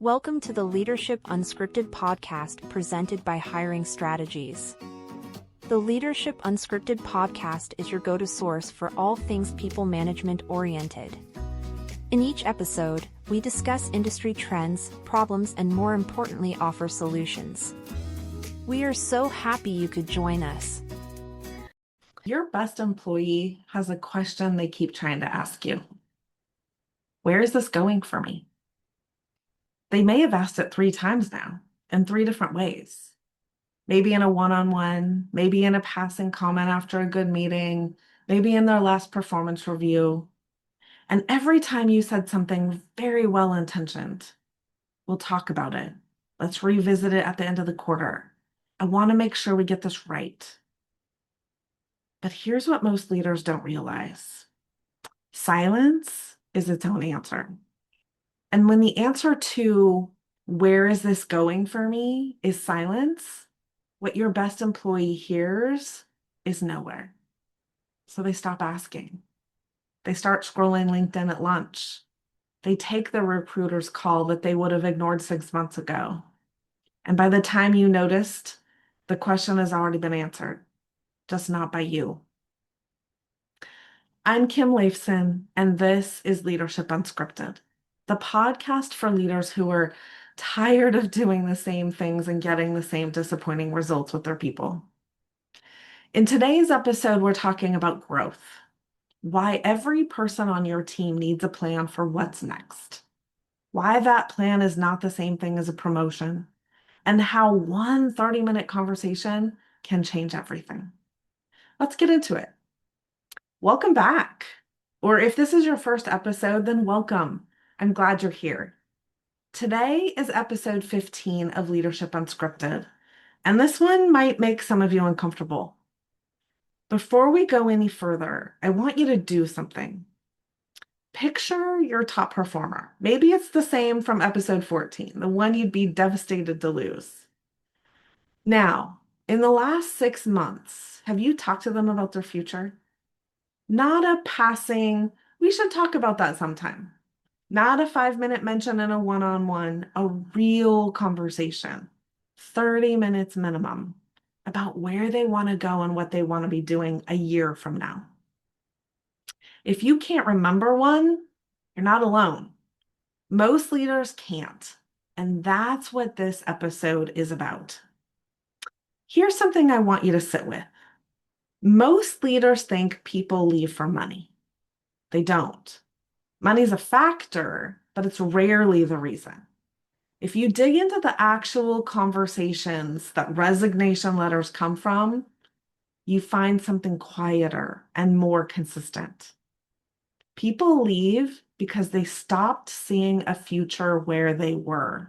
Welcome to the Leadership Unscripted podcast presented by Hiring Strategies. The Leadership Unscripted podcast is your go-to source for all things people management oriented. In each episode, we discuss industry trends, problems, and more importantly, offer solutions. We are so happy you could join us. Your best employee has a question they keep trying to ask you. Where is this going for me? They may have asked it 3 times now in 3 different ways. Maybe in a one-on-one, maybe in a passing comment after a good meeting, maybe in their last performance review. And every time you said something very well-intentioned, we'll talk about it. Let's revisit it at the end of the quarter. I want to make sure we get this right. But here's what most leaders don't realize. Silence is its own answer. And when the answer to where is this going for me is silence, what your best employee hears is nowhere. So they stop asking. They start scrolling LinkedIn at lunch. They take the recruiter's call that they would have ignored 6 months ago. And by the time you noticed, the question has already been answered, just not by you. I'm Kim Leifson, and this is Leadership Unscripted, the podcast for leaders who are tired of doing the same things and getting the same disappointing results with their people. In today's episode, we're talking about growth, why every person on your team needs a plan for what's next, why that plan is not the same thing as a promotion, and how one 30-minute conversation can change everything. Let's get into it. Welcome back. Or if this is your first episode, then welcome. I'm glad you're here. Today is episode 15 of Leadership Unscripted, and this one might make some of you uncomfortable. Before we go any further, I want you to do something. Picture your top performer. Maybe it's the same from episode 14, the one you'd be devastated to lose. Now, in the last 6 months, have you talked to them about their future? Not a passing, we should talk about that sometime. Not a 5-minute mention in a one-on-one, a real conversation, 30 minutes minimum, about where they want to go and what they want to be doing a year from now. If you can't remember one, you're not alone. Most leaders can't, and that's what this episode is about. Here's something I want you to sit with. Most leaders think people leave for money. They don't. Money's a factor, but it's rarely the reason. If you dig into the actual conversations that resignation letters come from, you find something quieter and more consistent. People leave because they stopped seeing a future where they were.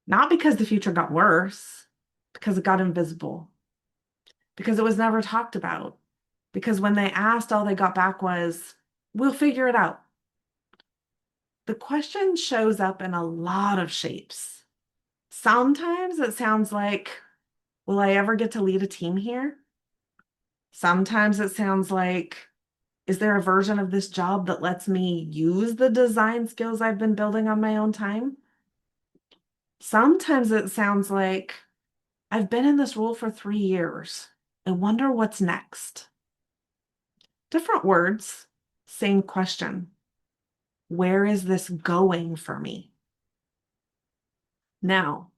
Not because the future got worse, because it got invisible. Because it was never talked about. Because when they asked, all they got back was, "We'll figure it out." The question shows up in a lot of shapes. Sometimes it sounds like, will I ever get to lead a team here? Sometimes it sounds like, is there a version of this job that lets me use the design skills I've been building on my own time? Sometimes it sounds like, I've been in this role for 3 years. I wonder what's next. Different words, same question. Where is this going for me? Now,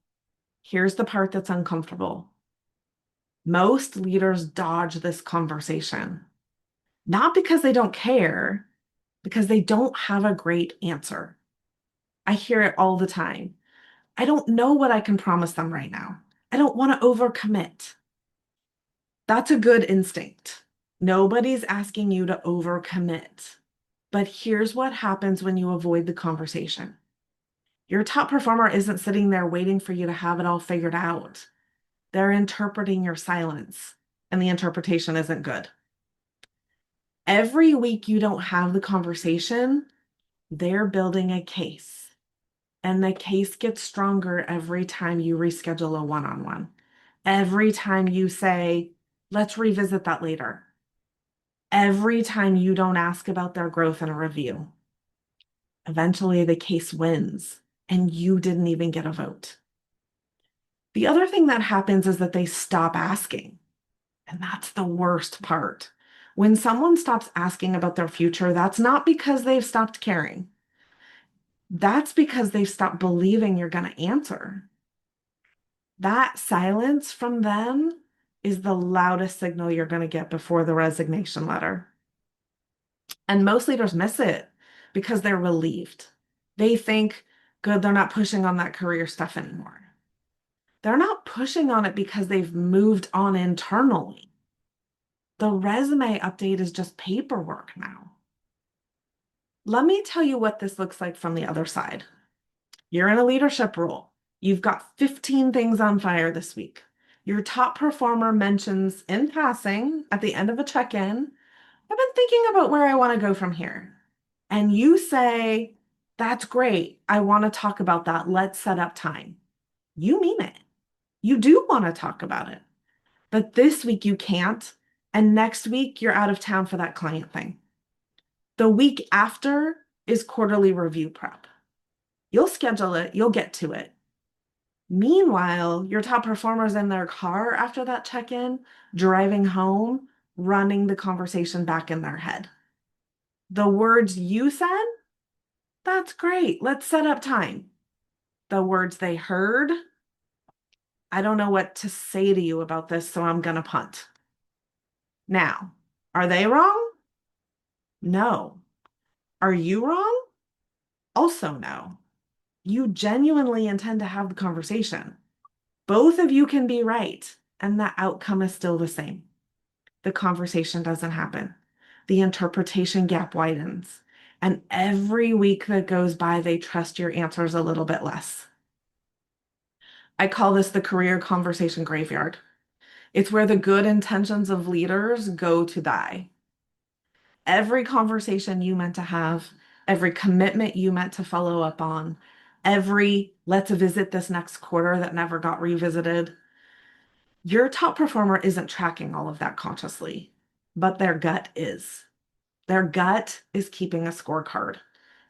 here's the part that's uncomfortable. Most leaders dodge this conversation, not because they don't care, because they don't have a great answer. I hear it all the time. I don't know what I can promise them right now. I don't want to overcommit. That's a good instinct. Nobody's asking you to overcommit. But here's what happens when you avoid the conversation. Your top performer isn't sitting there waiting for you to have it all figured out. They're interpreting your silence, and the interpretation isn't good. Every week you don't have the conversation, they're building a case. And the case gets stronger every time you reschedule a one-on-one. Every time you say, let's revisit that later. Every time you don't ask about their growth in a review. Eventually the case wins, and you didn't even get a vote. The other thing that happens is that they stop asking. And that's the worst part. When someone stops asking about their future, that's not because they've stopped caring. That's because they've stopped believing you're going to answer. That silence from them is the loudest signal you're going to get before the resignation letter. And most leaders miss it because they're relieved. They think, good, they're not pushing on that career stuff anymore. They're not pushing on it because they've moved on internally. The resume update is just paperwork now. Let me tell you what this looks like from the other side. You're in a leadership role. You've got 15 things on fire this week. Your top performer mentions in passing at the end of a check-in, I've been thinking about where I want to go from here. And you say, that's great. I want to talk about that. Let's set up time. You mean it. You do want to talk about it. But this week you can't. And next week you're out of town for that client thing. The week after is quarterly review prep. You'll schedule it, you'll get to it. Meanwhile, your top performer's in their car after that check-in, driving home, running the conversation back in their head. The words you said, that's great. Let's set up time. The words they heard, I don't know what to say to you about this, so I'm going to punt. Now, are they wrong? No. Are you wrong? Also no. You genuinely intend to have the conversation. Both of you can be right, and the outcome is still the same. The conversation doesn't happen. The interpretation gap widens. And every week that goes by, they trust your answers a little bit less. I call this the career conversation graveyard. It's where the good intentions of leaders go to die. Every conversation you meant to have, every commitment you meant to follow up on, every let's visit this next quarter that never got revisited. Your top performer isn't tracking all of that consciously, but their gut is. Their gut is keeping a scorecard.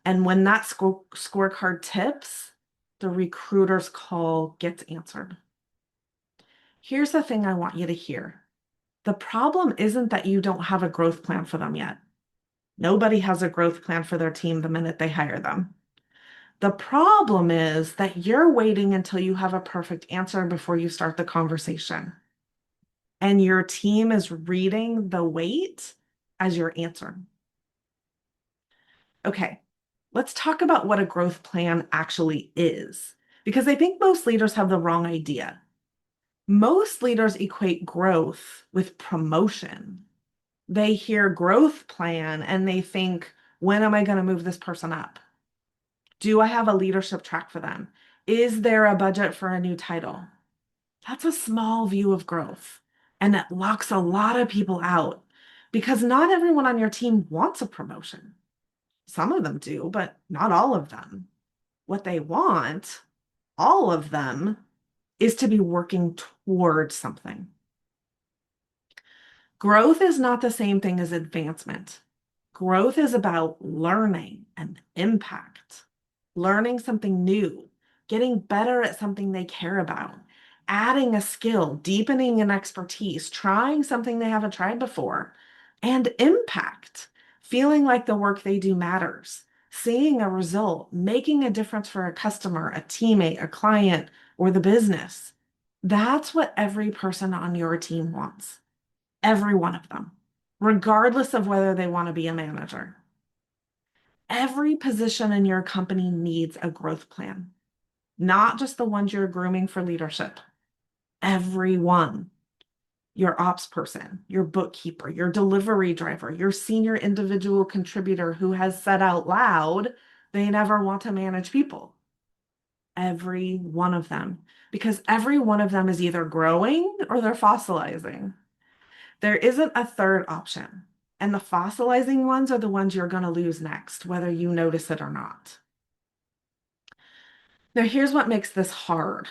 And when that scorecard tips, the recruiter's call gets answered. Here's the thing I want you to hear. The problem isn't that you don't have a growth plan for them yet. Nobody has a growth plan for their team the minute they hire them. The problem is that you're waiting until you have a perfect answer before you start the conversation. And your team is reading the wait as your answer. Okay, let's talk about what a growth plan actually is, because I think most leaders have the wrong idea. Most leaders equate growth with promotion. They hear growth plan and they think, when am I going to move this person up? Do I have a leadership track for them? Is there a budget for a new title? That's a small view of growth, and it locks a lot of people out because not everyone on your team wants a promotion. Some of them do, but not all of them. What they want, all of them, is to be working towards something. Growth is not the same thing as advancement. Growth is about learning and impact, learning something new, getting better at something they care about, adding a skill, deepening an expertise, trying something they haven't tried before, and impact, feeling like the work they do matters, seeing a result, making a difference for a customer, a teammate, a client, or the business. That's what every person on your team wants. Every one of them, regardless of whether they want to be a manager. Every position in your company needs a growth plan, not just the ones you're grooming for leadership. Everyone, your ops person, your bookkeeper, your delivery driver, your senior individual contributor who has said out loud they never want to manage people. Every one of them, because every one of them is either growing or they're fossilizing. There isn't a third option. And the fossilizing ones are the ones you're going to lose next, whether you notice it or not. Now, here's what makes this hard.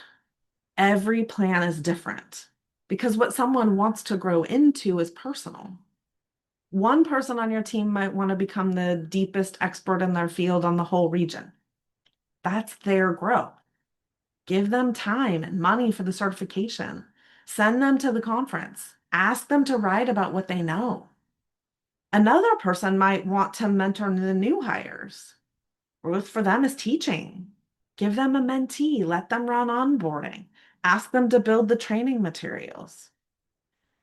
Every plan is different because what someone wants to grow into is personal. One person on your team might want to become the deepest expert in their field on the whole region. That's their growth. Give them time and money for the certification. Send them to the conference. Ask them to write about what they know. Another person might want to mentor the new hires. Growth for them is teaching. Give them a mentee. Let them run onboarding. Ask them to build the training materials.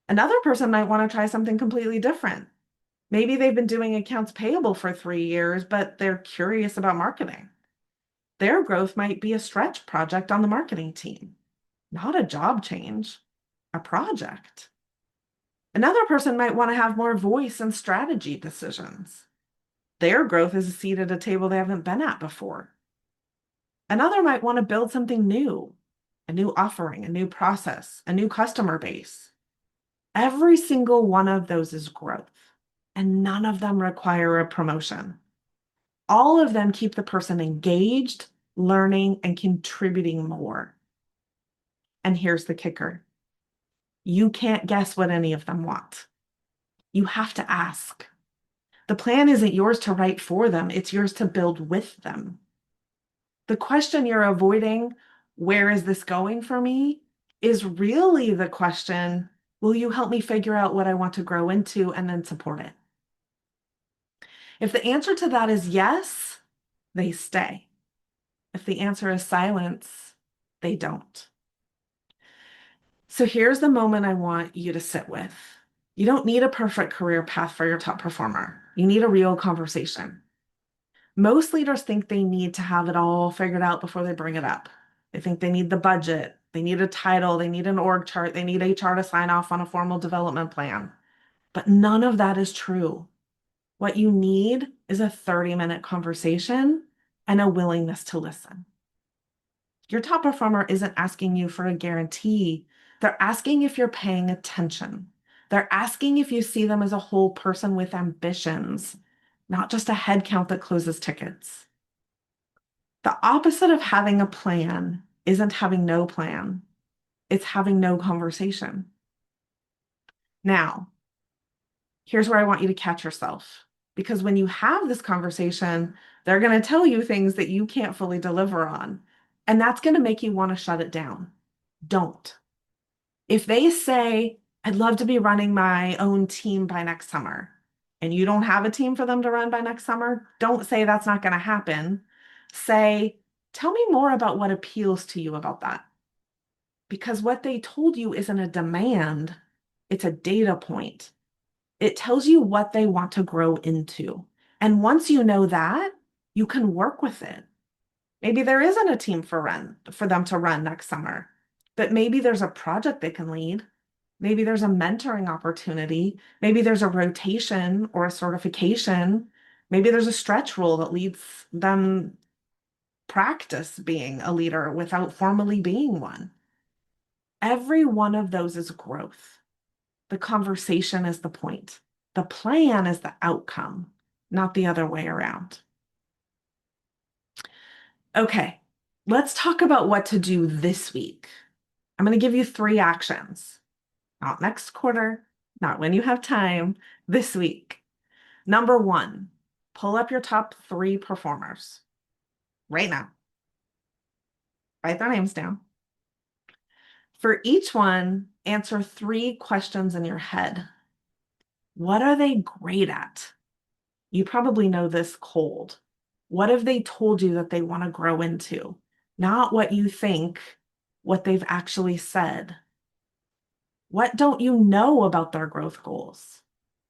Another person might want to try something completely different. Maybe they've been doing accounts payable for 3 years, but they're curious about marketing. Their growth might be a stretch project on the marketing team, not a job change, a project. Another person might want to have more voice and strategy decisions. Their growth is a seat at a table they haven't been at before. Another might want to build something new, a new offering, a new process, a new customer base. Every single one of those is growth, and none of them require a promotion. All of them keep the person engaged, learning, and contributing more. And here's the kicker. You can't guess what any of them want. You have to ask. The plan isn't yours to write for them, it's yours to build with them. The question you're avoiding, where is this going for me, is really the question, will you help me figure out what I want to grow into and then support it? If the answer to that is yes, they stay. If the answer is silence, they don't. So here's the moment I want you to sit with. You don't need a perfect career path for your top performer. You need a real conversation. Most leaders think they need to have it all figured out before they bring it up. They think they need the budget, they need a title, they need an org chart, they need HR to sign off on a formal development plan. But none of that is true. What you need is a 30-minute conversation and a willingness to listen. Your top performer isn't asking you for a guarantee. They're asking if you're paying attention. They're asking if you see them as a whole person with ambitions, not just a head count that closes tickets. The opposite of having a plan isn't having no plan. It's having no conversation. Now, here's where I want you to catch yourself. Because when you have this conversation, they're going to tell you things that you can't fully deliver on. And that's going to make you want to shut it down. Don't. If they say, I'd love to be running my own team by next summer, and you don't have a team for them to run by next summer, don't say that's not going to happen. Say, tell me more about what appeals to you about that. Because what they told you isn't a demand, it's a data point. It tells you what they want to grow into. And once you know that, you can work with it. Maybe there isn't a team for them to run next summer, but maybe there's a project they can lead. Maybe there's a mentoring opportunity. Maybe there's a rotation or a certification. Maybe there's a stretch role that leads them practice being a leader without formally being one. Every one of those is growth. The conversation is the point. The plan is the outcome, not the other way around. Okay, let's talk about what to do this week. I'm going to give you 3 actions. Not next quarter, not when you have time, this week. Number 1, pull up your top 3 performers right now. Write their names down. For each one, answer 3 questions in your head. What are they great at? You probably know this cold. What have they told you that they want to grow into? Not what you think, what they've actually said. What don't you know about their growth goals?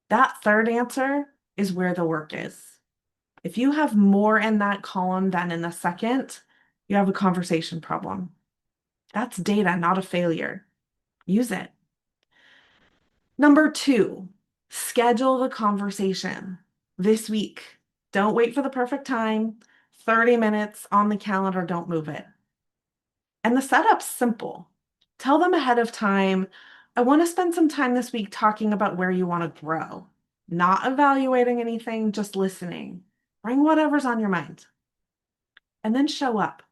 That third answer is where the work is. If you have more in that column than in the second, you have a conversation problem. That's data, not a failure. Use it. Number 2, schedule the conversation this week. Don't wait for the perfect time. 30 minutes on the calendar, don't move it. And the setup's simple. Tell them ahead of time, I want to spend some time this week talking about where you want to grow. Not evaluating anything, just listening. Bring whatever's on your mind. And then show up.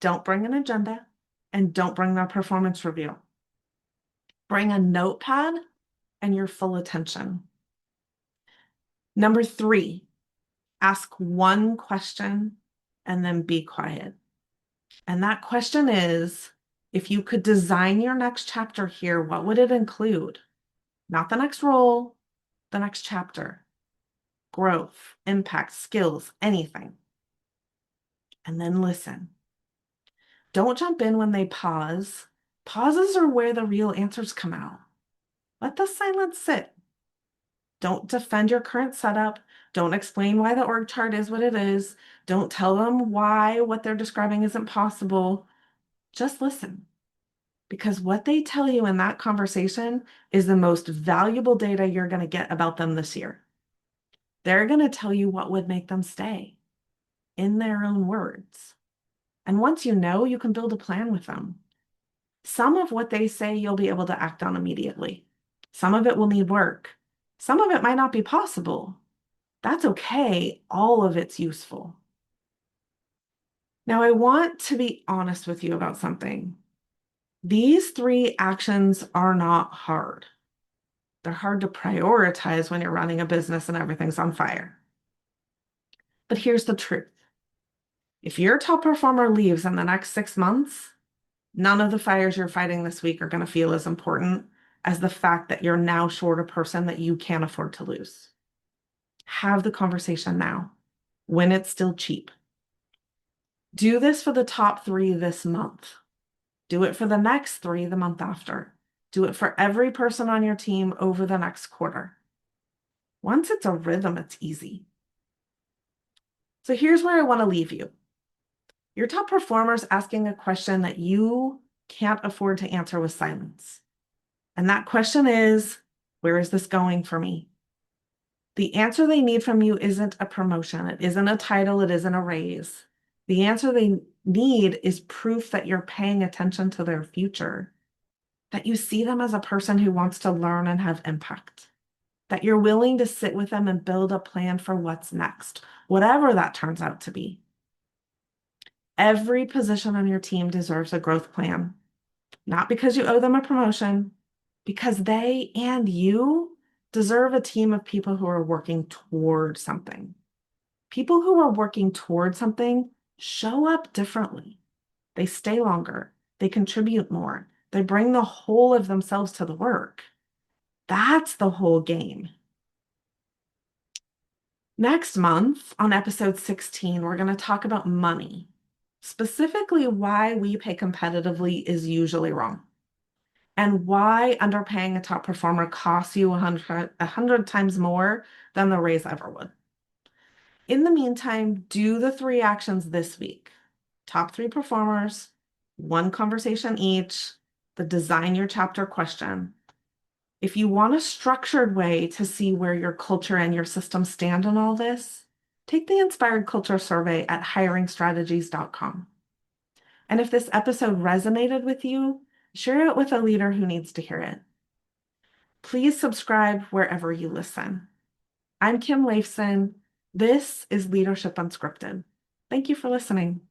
Don't bring an agenda and don't bring their performance review. Bring a notepad and your full attention. Number 3, ask one question and then be quiet. And that question is, if you could design your next chapter here, what would it include? Not the next role, the next chapter. Growth, impact, skills, anything. And then listen. Don't jump in when they pause. Pauses are where the real answers come out. Let the silence sit. Don't defend your current setup. Don't explain why the org chart is what it is. Don't tell them why what they're describing isn't possible. Just listen. Because what they tell you in that conversation is the most valuable data you're going to get about them this year. They're going to tell you what would make them stay in their own words. And once you know, you can build a plan with them. Some of what they say you'll be able to act on immediately. Some of it will need work. Some of it might not be possible. That's okay. All of it's useful. Now, I want to be honest with you about something. These 3 actions are not hard. They're hard to prioritize when you're running a business and everything's on fire. But here's the truth. If your top performer leaves in the next 6 months, none of the fires you're fighting this week are going to feel as important as the fact that you're now short a person that you can't afford to lose. Have the conversation now, when it's still cheap. Do this for the top 3 this month. Do it for the next 3 the month after. Do it for every person on your team over the next quarter. Once it's a rhythm, it's easy. So here's where I want to leave you. Your top performer's asking a question that you can't afford to answer with silence. And that question is, where is this going for me? The answer they need from you isn't a promotion. It isn't a title. It isn't a raise. The answer they need is proof that you're paying attention to their future, that you see them as a person who wants to learn and have impact, that you're willing to sit with them and build a plan for what's next, whatever that turns out to be. Every position on your team deserves a growth plan, not because you owe them a promotion, because they and you deserve a team of people who are working toward something. People who are working toward something show up differently. They stay longer. They contribute more. They bring the whole of themselves to the work. That's the whole game. Next month, on episode 16, we're going to talk about money. Specifically, why we pay competitively is usually wrong, and why underpaying a top performer costs you 100 times more than the raise ever would. In the meantime, do the 3 actions this week. Top 3 performers, 1 conversation each, the design your chapter question. If you want a structured way to see where your culture and your system stand in all this, take the Inspired Culture Survey at hiringstrategies.com. And if this episode resonated with you, share it with a leader who needs to hear it. Please subscribe wherever you listen. I'm Kim Leifson. This is Leadership Unscripted. Thank you for listening.